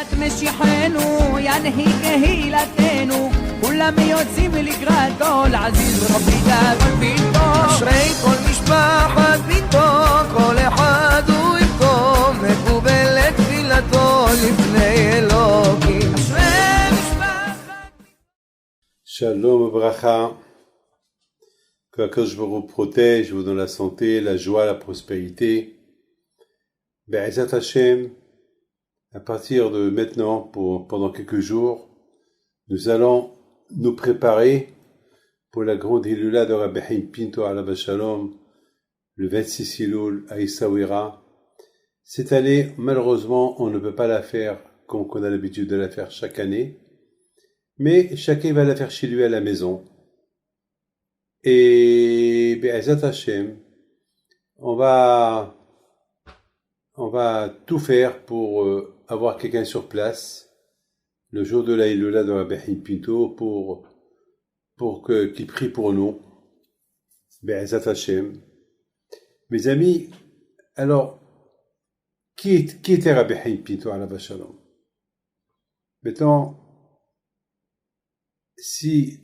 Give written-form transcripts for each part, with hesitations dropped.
תפילת משיחנו ינהיג קהילתנו כולם יוצאים לקראתו לעזיז רבי דאגון ביתו אשרי כל משפחת ביתו כל אחד הוא איתו מקובלת תפילתו לפני אלוקים אשרי משפחת Shalom Bracha, que Akadosh Baruch Hu protège, vous donne la santé, la joie, la prospérité. Be'ezat Hashem, à partir de maintenant, pendant quelques jours, nous allons nous préparer pour la grande Hilula de Rabbi Haim Pinto Alav Shalom, le 26 Elul à Essaouira. Cette année, malheureusement, on ne peut pas la faire comme on a l'habitude de la faire chaque année, mais chacun va la faire chez lui à la maison. Et Be'ezat Hashem, on va tout faire pour avoir quelqu'un sur place le jour de la Hilula de Rabbi Haim Pinto pour qu'il prie pour nous. Be'ezat Hashem. Mes amis, alors, qui était Rabbi Haim Pinto Alav Shalom? Maintenant, si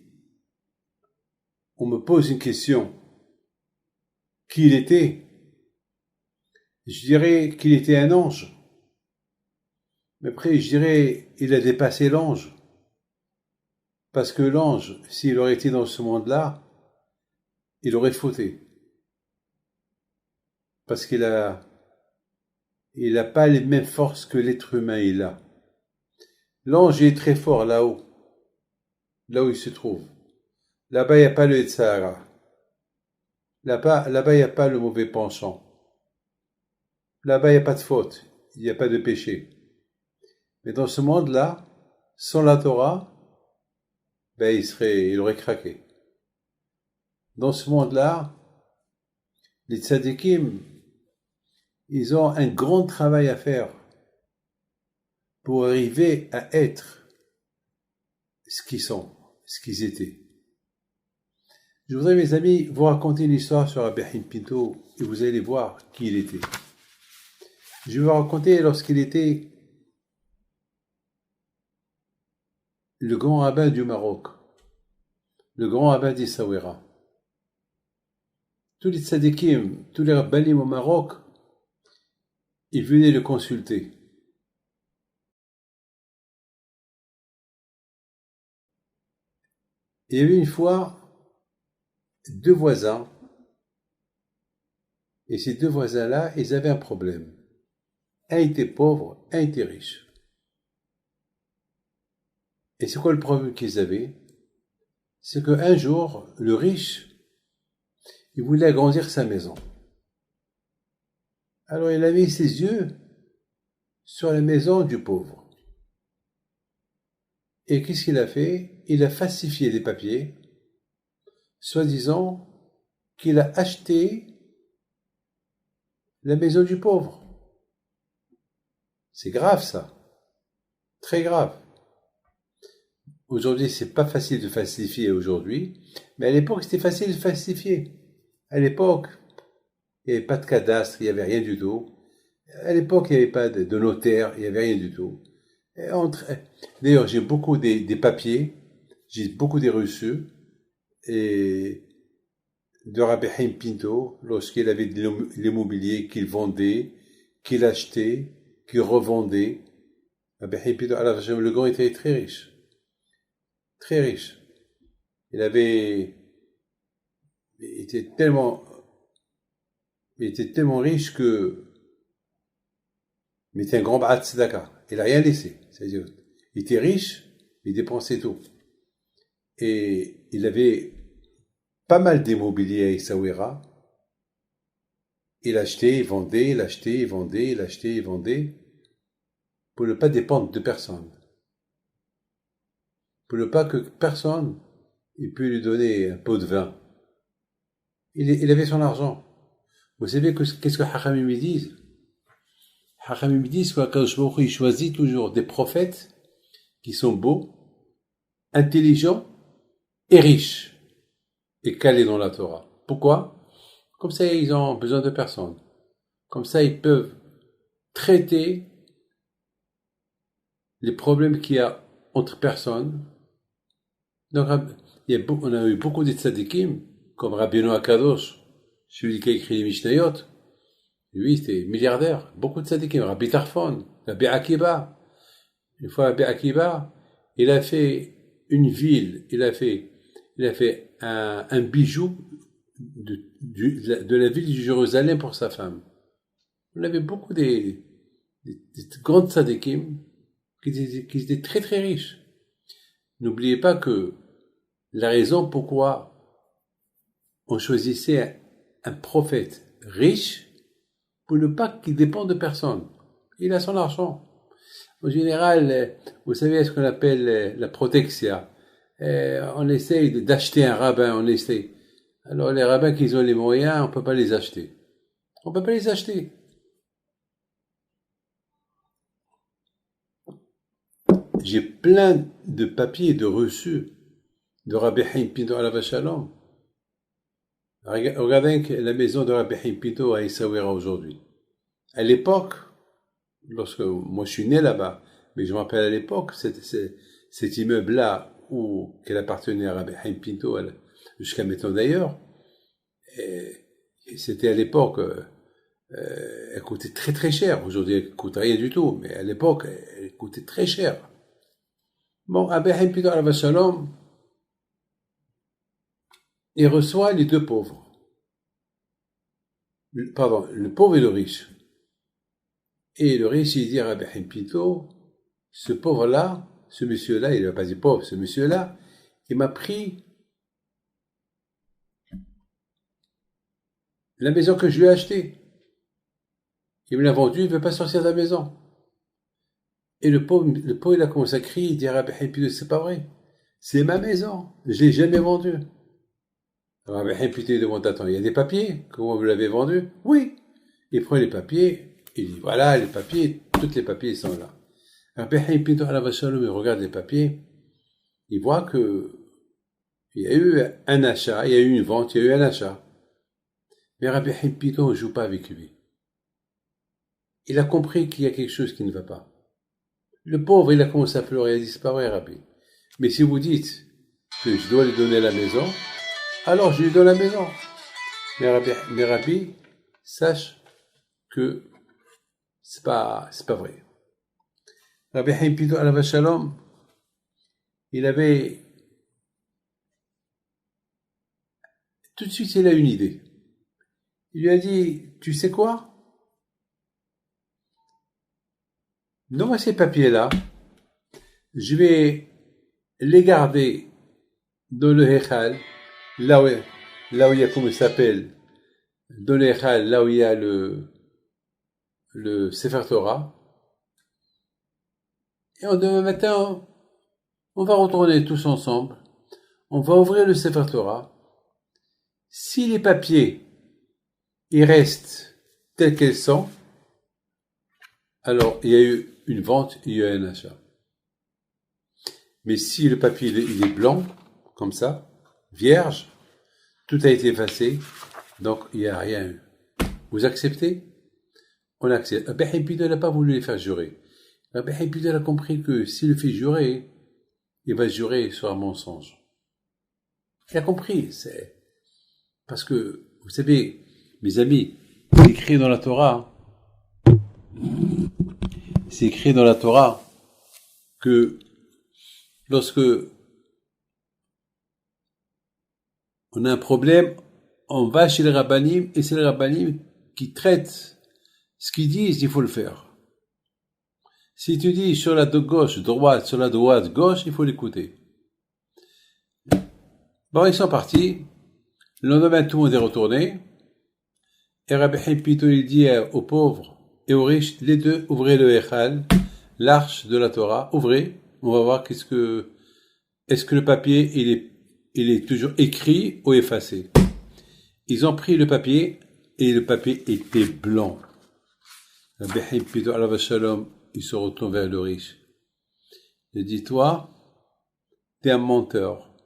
on me pose une question, qui il était? Je dirais qu'il était un ange. Mais après, je dirais, il a dépassé l'ange. Parce que l'ange, s'il aurait été dans ce monde-là, il aurait fauté. Parce qu'il a pas les mêmes forces que l'être humain il a. L'ange est très fort là-haut où il se trouve. Là-bas, il n'y a pas le Sahara. Là-bas, il n'y a pas le mauvais penchant. Là-bas, il n'y a pas de faute. Il n'y a pas de péché. Mais dans ce monde-là, sans la Torah, il aurait craqué. Dans ce monde-là, les tzadikim, ils ont un grand travail à faire pour arriver à être ce qu'ils sont, ce qu'ils étaient. Je voudrais, mes amis, vous raconter une histoire sur Rabbi Haim Pinto et vous allez voir qui il était. Je vais vous raconter lorsqu'il était le grand rabbin du Maroc, le grand rabbin d'Essaouira. Tous les tzadikim, tous les rabbanim au Maroc, ils venaient le consulter. Il y avait une fois deux voisins, et ces deux voisins-là, ils avaient un problème. Un était pauvre, un était riche. Et c'est quoi le problème qu'ils avaient? C'est qu'un jour, le riche, il voulait agrandir sa maison. Alors il a mis ses yeux sur la maison du pauvre. Et qu'est-ce qu'il a fait? Il a falsifié des papiers, soi-disant qu'il a acheté la maison du pauvre. C'est grave ça, très grave. Aujourd'hui, c'est pas facile de falsifier aujourd'hui, mais à l'époque, c'était facile de falsifier. À l'époque, il n'y avait pas de cadastre, il n'y avait rien du tout. À l'époque, il n'y avait pas de notaire, il n'y avait rien du tout. D'ailleurs, j'ai beaucoup des papiers, j'ai beaucoup des reçus, et de Rabbi Haim Pinto, lorsqu'il avait de l'immobilier qu'il vendait, qu'il achetait, qu'il revendait. Rabbi Haim Pinto, le grand était très riche. Très riche. Il était tellement riche mais il était un grand ba'at tzedaka. Il n'a rien laissé. C'est-à-dire, il était riche, mais il dépensait tout. Et il avait pas mal d'immobilier à Essaouira. Il achetait, il vendait, il achetait, il vendait, il achetait, il vendait, pour ne pas dépendre de personne. Pour ne pas que personne ait pu lui donner un pot de vin. Il avait son argent. Vous savez qu'est-ce que Hachamim me disent? Hachamim me disent qu'Akadosh Baruch Hu, il choisit toujours des prophètes qui sont beaux, intelligents et riches et calés dans la Torah. Pourquoi? Comme ça, ils ont besoin de personne. Comme ça, ils peuvent traiter les problèmes qu'il y a entre personnes. Donc, on a eu beaucoup de tzadikim, comme Rabbeinu Akadosh, celui qui a écrit les Mishnayot. Lui, c'était milliardaire. Beaucoup de tzadikim. Rabbi Tarfon, Rabbi Akiba. Une fois, Rabbi Akiba, il a fait une ville, il a fait un bijou de la ville de Jérusalem pour sa femme. On avait beaucoup des grandes tzadikim qui étaient très très riches. N'oubliez pas que la raison pourquoi on choisissait un prophète riche, pour ne pas qu'il dépende de personne. Il a son argent. En général, vous savez ce qu'on appelle la protection. On essaye d'acheter un rabbin, on essaye. Alors les rabbins qui ont les moyens, on peut pas les acheter. On peut pas les acheter. J'ai plein de papiers de reçus de Rabbi Haim Pinto alav shalom. Regardez la maison de Rabbi Haim Pinto à Essaouira aujourd'hui. À l'époque, lorsque moi je suis né là-bas, mais je me rappelle à l'époque, cet immeuble-là, qu'elle appartenait à Rabbi Haim Pinto, jusqu'à maintenant d'ailleurs, et c'était à l'époque, elle coûtait très très cher. Aujourd'hui, elle coûte rien du tout, mais à l'époque, elle coûtait très cher. Bon, Rabbi Haim Pinto alav shalom, il reçoit les deux pauvres. Pardon, le pauvre et le riche. Et le riche, il dit à Rabbi Haim Pinto, ce pauvre-là, ce monsieur-là, il ne va pas dire pauvre, ce monsieur-là, il m'a pris la maison que je lui ai achetée. Il me l'a vendue, il ne veut pas sortir de la maison. Et le pauvre, il a commencé à crier, il dit à Rabbi Haim Pinto, c'est pas vrai, c'est ma maison, je l'ai jamais vendue. Rabbi Haim Pinto demande, attends, il y a des papiers, comment vous l'avez vendu? Oui. Il prend les papiers, il dit, voilà, les papiers, tous les papiers sont là. Rabbi Haim Pinto alav shalom, il regarde les papiers, il voit que il y a eu un achat, il y a eu une vente, il y a eu un achat. Mais Rabbi Haim Pinto ne joue pas avec lui. Il a compris qu'il y a quelque chose qui ne va pas. Le pauvre, il a commencé à pleurer, il a dit, c'est pas vrai, Rabbi. Mais si vous dites que je dois lui donner la maison, alors je lui donne la maison. Mais Rabbi, sache que c'est pas vrai. Rabbi Haim Pinto alav shalom, il avait, tout de suite, il a une idée. Il lui a dit, tu sais quoi? Donne-moi ces papiers-là, je vais les garder dans le Hechal, là où il y a, comment il s'appelle, dans le Hechal, là où il y a le Sefer Torah. Et demain matin, on va retourner tous ensemble. On va ouvrir le Sefer Torah. Si les papiers, ils restent tels qu'ils sont, alors il y a eu une vente, il y a eu un achat. Mais si le papier il est blanc, comme ça, vierge, tout a été effacé, donc il n'y a rien eu. Vous acceptez? On accepte. Rabbi Haim Pinto n'a pas voulu les faire jurer. Rabbi Haim Pinto a compris que s'il le fait jurer, il va jurer sur un mensonge. Il a compris, c'est parce que, vous savez, mes amis, c'est écrit dans la Torah, que lorsque on a un problème, on va chez les rabbanim et c'est les rabbanim qui traitent ce qu'ils disent, il faut le faire. Si tu dis sur la gauche, droite, sur la droite, gauche, il faut l'écouter. Bon, ils sont partis. Le lendemain, tout le monde est retourné. Et Rabbi Haim Pinto, il dit aux pauvres et aux riches, les deux, ouvrez le Echal, l'arche de la Torah, ouvrez. On va voir est-ce que le papier, il est toujours écrit ou effacé. Ils ont pris le papier et le papier était blanc. Rabbi Haim Pinto alav shalom, il se retourne vers le riche. Il dit, toi, t'es un menteur.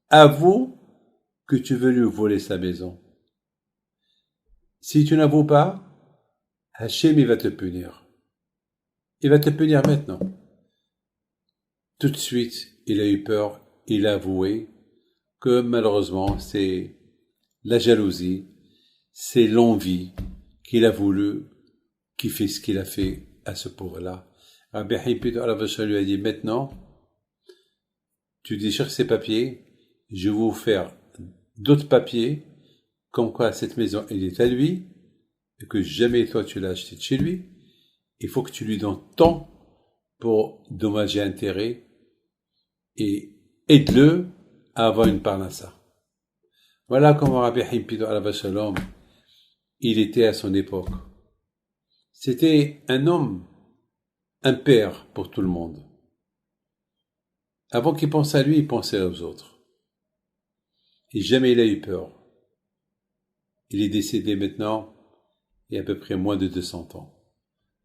Avoue que tu veux lui voler sa maison. Si tu n'avoues pas, Hachem, il va te punir. il va te punir maintenant. Tout de suite, il a eu peur, il a avoué que malheureusement, c'est la jalousie, c'est l'envie qu'il a voulu, qui fait ce qu'il a fait à ce pauvre-là. Rabbi Hippido Alavasha lui a dit, maintenant, tu déchires ces papiers, je vais vous faire d'autres papiers, comme quoi cette maison, elle est à lui, et que jamais toi tu l'as acheté de chez lui. Il faut que tu lui donnes tant pour dommages et intérêts, et aide-le à avoir une parnassa. Voilà comment Rabbi Hippido Alavasha Shalom, il était à son époque. C'était un homme, un père pour tout le monde. Avant qu'il pense à lui, il pensait aux autres. Et jamais il a eu peur. Il est décédé maintenant, il y a à peu près moins de 200 ans.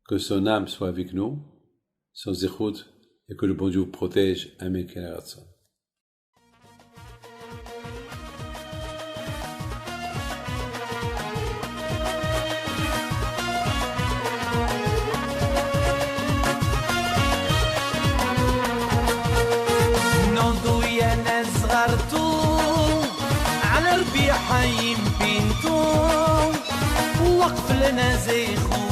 Que son âme soit avec nous, son zéchout, et que le bon Dieu vous protège. Amen. على ربيع حيم بنتو وقف لنا زي خو